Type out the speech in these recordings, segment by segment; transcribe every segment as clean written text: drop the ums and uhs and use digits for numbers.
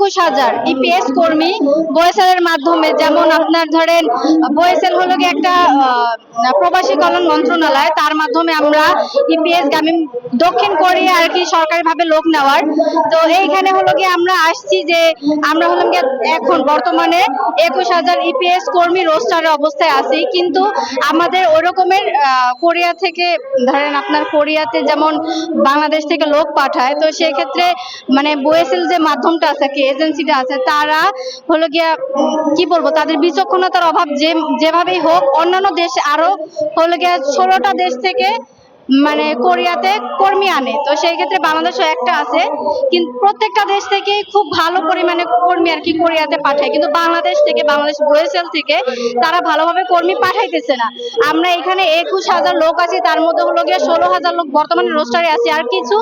21,000 EPS কর্মী বয়েসেল এর মাধ্যমে, যেমন আপনার ধরেন বয়েসেল হলো গিয়ে একটা প্রবাসী কল্যাণ মন্ত্রণালয়, তার মাধ্যমে আমরা ইপিএস গামী দক্ষিণ কোরিয়া আর কি সরকারিভাবে লোক নেওয়ার। তো এইখানে হলো গিয়ে আমরা আসছি যে আমরা হলাম গিয়ে এখন বর্তমানে 21,000 ইপিএস কর্মী রোস্টারের অবস্থায় আছি, কিন্তু আমাদের ওই রকমের কোরিয়া থেকে ধরেন আপনার কোরিয়াতে যেমন বাংলাদেশ থেকে লোক পাঠায়, তো সেই ক্ষেত্রে মানে বয়েসেল যে মাধ্যমটা আছে কি এজেন্সিটা আছে, তারা হলো গিয়া কি বলবো তাদের বিচক্ষণতার অভাব, যেভাবেই হোক অন্যান্য দেশ আরো হলো গিয়া 16টা দেশ থেকে মানে কোরিয়াতে কর্মী আনে। তো সেই ক্ষেত্রে বাংলাদেশও একটা আছে, কিন্তু প্রত্যেকটা দেশ থেকে খুব ভালো পরিমাণে কর্মী আর কি কোরিয়াতে পাঠায়, কিন্তু বাংলাদেশ বয়েসেল থেকে তারা ভালোভাবে কর্মী পাঠাইতেছে না। আমরা এখানে 21,000 লোক আছি, তার মধ্যে হলো গিয়ে 16,000 লোক বর্তমানে রোস্টারে আছে, আর কিছু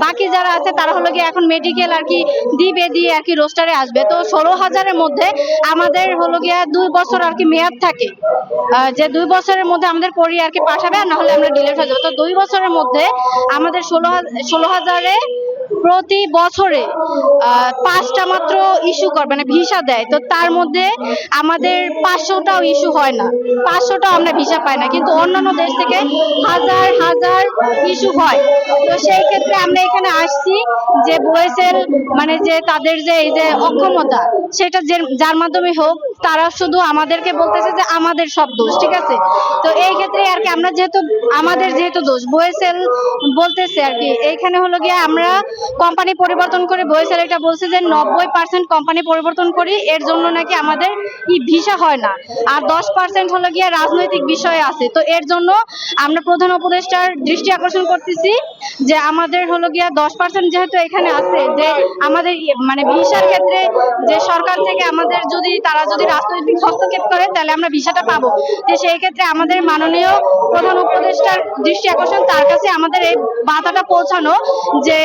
বাকি যারা আছে তারা হলো গিয়ে এখন মেডিকেল আর কি দিয়ে আর কি রোস্টারে আসবে। তো 16,000-এর মধ্যে আমাদের হলো গিয়া 2 বছর আর কি মেয়াদ থাকে, যে 2 বছরের মধ্যে আমাদের কোরিয়া আর কি পাঠাবে, আর না হলে আমরা ডিলেট হয়ে যাবো। তো 2 বছরের মধ্যে আমাদের 16,000-এ প্রতি বছরে 5টা মাত্র ইস্যু করবে, মানে ভিসা দেয়। তো তার মধ্যে আমাদের 500টাও ইস্যু হয় না, 500টাও আমরা ভিসা পাই না, কিন্তু অন্যান্য দেশ থেকে হাজার হাজার ইস্যু হয়। তো সেই ক্ষেত্রে আমরা এখানে আসছি যে বয়েসেল মানে যে তাদের যে এই যে অক্ষমতা, সেটা যার মাধ্যমে হোক, তারা শুধু আমাদেরকে বলতেছে যে আমাদের সব দোষ, ঠিক আছে। তো এই ক্ষেত্রে আর কি আমরা যেহেতু দোষ, বয়েসেল বলতেছে আর কি এইখানে হলো গিয়ে আমরা কোম্পানি পরিবর্তন করে, বয়েসেল এটা বলছে যে 90% কোম্পানি পরিবর্তন করি, এর জন্য নাকি আমাদের ভিসা হয় না, আর 10% হলো গিয়ে রাজনৈতিক বিষয় আছে। তো এর জন্য আমরা প্রধান উপদেষ্টার দৃষ্টি আকর্ষণ করতেছি যে আমাদের হলো গিয়া 10% যেহেতু এখানে আছে, যে আমাদের মানে ভিসার ক্ষেত্রে যে সরকার থেকে আমাদের তারা যদি রাজনৈতিক হস্তক্ষেপ করে তাহলে আমরা ভিসাটা পাবো। তো সেই ক্ষেত্রে আমাদের মাননীয় প্রধান উপদেষ্টার দৃষ্টি আকর্ষণ, তার কাছে আমাদের এই বার্তাটা পৌঁছানো যে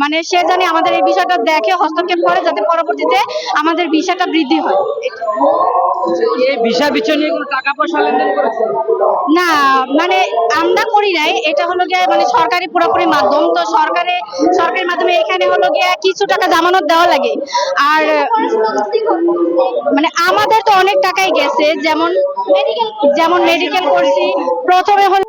মানে সে জানি আমাদের এই বিষয়টা দেখে হস্তক্ষেপ করে, যাতে পরবর্তীতে আমাদের ভিসাটা বৃদ্ধি হয়। এই ভিসা বিষয় নিয়ে কোনো টাকা পয়সা লেনদেন করেছে না, মানে আমরা করি নাই, এটা হলো গিয়ে মানে সরকারি পুরোপুরি মাধ্যম। তো সরকারি মাধ্যমে এখানে হলো গিয়ে কিছু টাকা জামানত দেওয়া লাগে, আর মানে আমাদের তো অনেক টাকাই গেছে, যেমন মেডিকেল করছি প্রথমে হলো